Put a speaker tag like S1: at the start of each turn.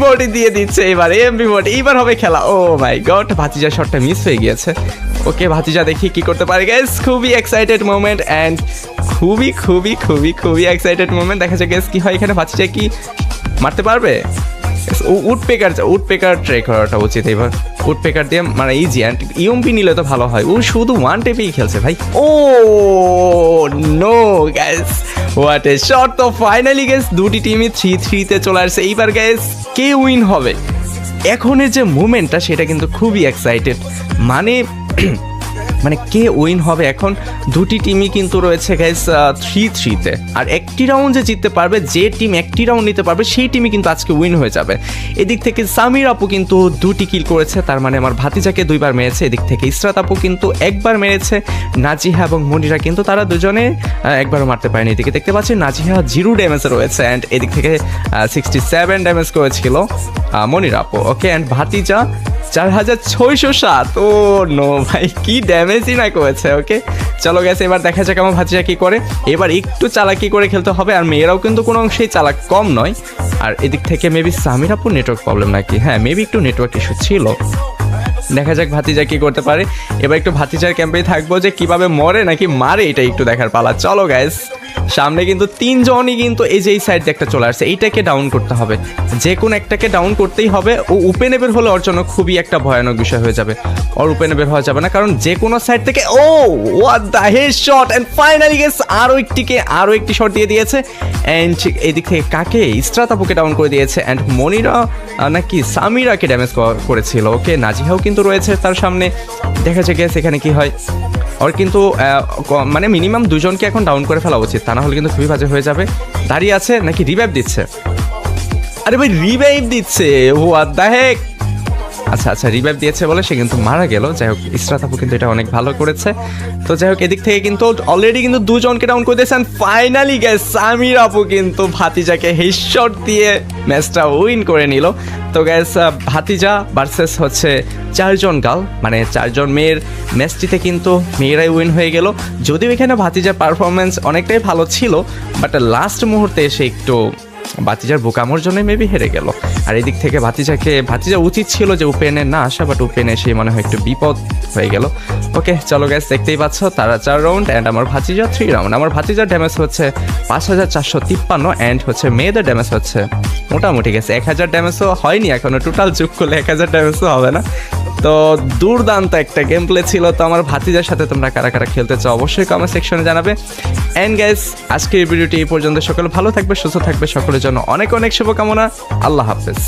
S1: Body দিয়ে দিচ্ছে এবার এমবি বডি, এবার হবে খেলা। ও মাই গড, ভাতিজার শটটা মিস হয়ে গিয়েছে। ওকে ভাতিজা দেখি কি করতে পারে গাইস। খুবই এক্সাইটেড মোমেন্ট অ্যান্ড খুবই খুবই খুবই খুবই এক্সাইটেড মোমেন্ট। দেখা যাক গাইস কি হয় এখানে। ভাতিজা কি মারতে পারবে? উডপেকার ট্রাই করাটা উচিত এবার। উডপেকার দিয়ে মানে ইজি, অ্যান্ড ইউএমপি নিলে তো ভালো হয়। ও শুধু ওয়ান টেপেই খেলছে ভাই। Oh no guys, what a shot. তো ফাইনালি গাইস দুটি টিমই 3-3-তে চলে আসছে। এইবার গাইস কে উইন হবে? এখনের যে মুভমেন্টটা সেটা কিন্তু খুবই এক্সাইটেড। মানে কে উইন হবে এখন? দুটি টিমই কিন্তু রয়েছে গাইস 3-3-তে, আর একটি রাউন্ড যে জিততে পারবে, যে টিম একটি রাউন্ড নিতে পারবে সেই টিমই কিন্তু আজকে উইন হয়ে যাবে। এদিক থেকে সামির আপু কিন্তু 2টি কিল করেছে, তার মানে আমার ভাতিজাকে 2বার মেরেছে। এদিক থেকে ইসরাত আপু কিন্তু 1বার মেরেছে। নাজিহা এবং মনিরা কিন্তু তারা দুজনে একবারও মারতে পারেনি। এদিকে দেখতে পাচ্ছি নাজিহা 0 ড্যামেজে রয়েছে, অ্যান্ড এদিক থেকে 67 ড্যামেজ করেছিল মনিরা আপু। ওকে, অ্যান্ড ভাতিজা 4607। ও নো ভাই, কি ড্যামেজই না করেছে। ওকে চলো গেছে, এবার দেখা যাক আমার ভাতিজা কি করে। এবার একটু চালাকি করে খেলতে হবে, আর মেয়েরাও কিন্তু কোনো অংশেই চালাক কম নয়। আর এদিক থেকে মেবি সামির আপুর নেটওয়ার্ক প্রবলেম নাকি, হ্যাঁ মেবি একটু নেটওয়ার্ক ইস্যু ছিল। দেখা যাক ভাতিজা কি করতে পারে। এবার একটু ভাতিজার ক্যাম্পেই থাকবো, যে কিভাবে মরে নাকি মারে এটা একটু দেখার পালা। চলো গাইস, সামনে কিন্তু 3 জনই কিন্তু এই যে এই সাইড দিয়ে একটা চলে আসছে। এইটাকে ডাউন করতে হবে, যে কোনো একটাকে ডাউন করতেই হবে। ও ওপেনে বের হলে ওর জন্য খুবই একটা ভয়ানক বিষয় হয়ে যাবে। ওর ওপেনে বের হওয়া যাবে না, কারণ যে কোনো সাইড থেকে what the headshot. And finally guys আরো একটি শট দিয়ে দিয়েছে। এন্ড এদিক থেকে কাকে? ইসরাত আপুকে ডাউন করে দিয়েছে। এন্ড মনিরা নাকি সামিরাকে ড্যামেজ করেছিল। ওকে, নাজিহাও কিন্তু রয়েছে তার সামনে। দেখা যাক গাইস এখানে কি হয়। ওর কিন্তু মানে মিনিমাম 2 জনকে এখন ডাউন করে ফেলা উচিত, তা না হলে কিন্তু খুবই বাজে হয়ে যাবে। দাঁড়িয়ে আছে নাকি রিভাইভ দিচ্ছে? আরে ভাই রিভাইভ দিচ্ছে, হোয়াট দ্য হেক। আচ্ছা রিভাইভ দিয়েছে বলে সে কিন্তু মারা গেল। যাই হোক, ইসরাত আপু কিন্তু এটা অনেক ভালো করেছে। তো যাই হোক, এদিক থেকে কিন্তু অলরেডি কিন্তু 2 জনকে ডাউন করে দিয়েছেন। ফাইনালি গাইস সামির আপু কিন্তু ভাতিজাকে হেডশট দিয়ে ম্যাচটা উইন করে নিল। তো গাইস ভাতিজা ভার্সেস হচ্ছে 4 জন গার্ল, মানে 4 জন মেয়ের ম্যাচটিতে কিন্তু মেয়েরাই উইন হয়ে গেল। যদিও এখানে ভাতিজার পারফরমেন্স অনেকটাই ভালো ছিল, বাট লাস্ট মুহূর্তে এসে একটু ভাতিজার বোকামোর জন্য মেবি হেরে গেল। আর এদিক থেকে ভাতিজা উচিত ছিল যে ওপেনে না আসা, বাট ওপেনে এসে মনে হয় একটু বিপদ হয়ে গেল। ওকে চলো গাইস, দেখতেই পাচ্ছ তারা 4 রাউন্ড অ্যান্ড আমার ভাতিজা 3 রাউন্ড। আমার ভাতিজার ড্যামেজ হচ্ছে 5453, অ্যান্ড হচ্ছে মেয়েদের ড্যামেজ হচ্ছে মোটামুটি গেছে 1000 ড্যামেজও হয়নি এখনো। টোটাল যোগ করলে 1000 ড্যামেজও হবে না। তো দুর্দান্ত একটা গেম প্লে ছিল। তো আমার ভাতিজার সাথে তোমরা কারা কারা খেলতে চাও অবশ্যই কমেন্ট সেকশনে জানাবে। অ্যান্ড গাইস আজকের ভিডিওটি এই পর্যন্ত। সকলে ভালো থাকবে, সুস্থ থাকবে, সকলের জন্য অনেক অনেক শুভকামনা। আল্লাহ হাফেজ।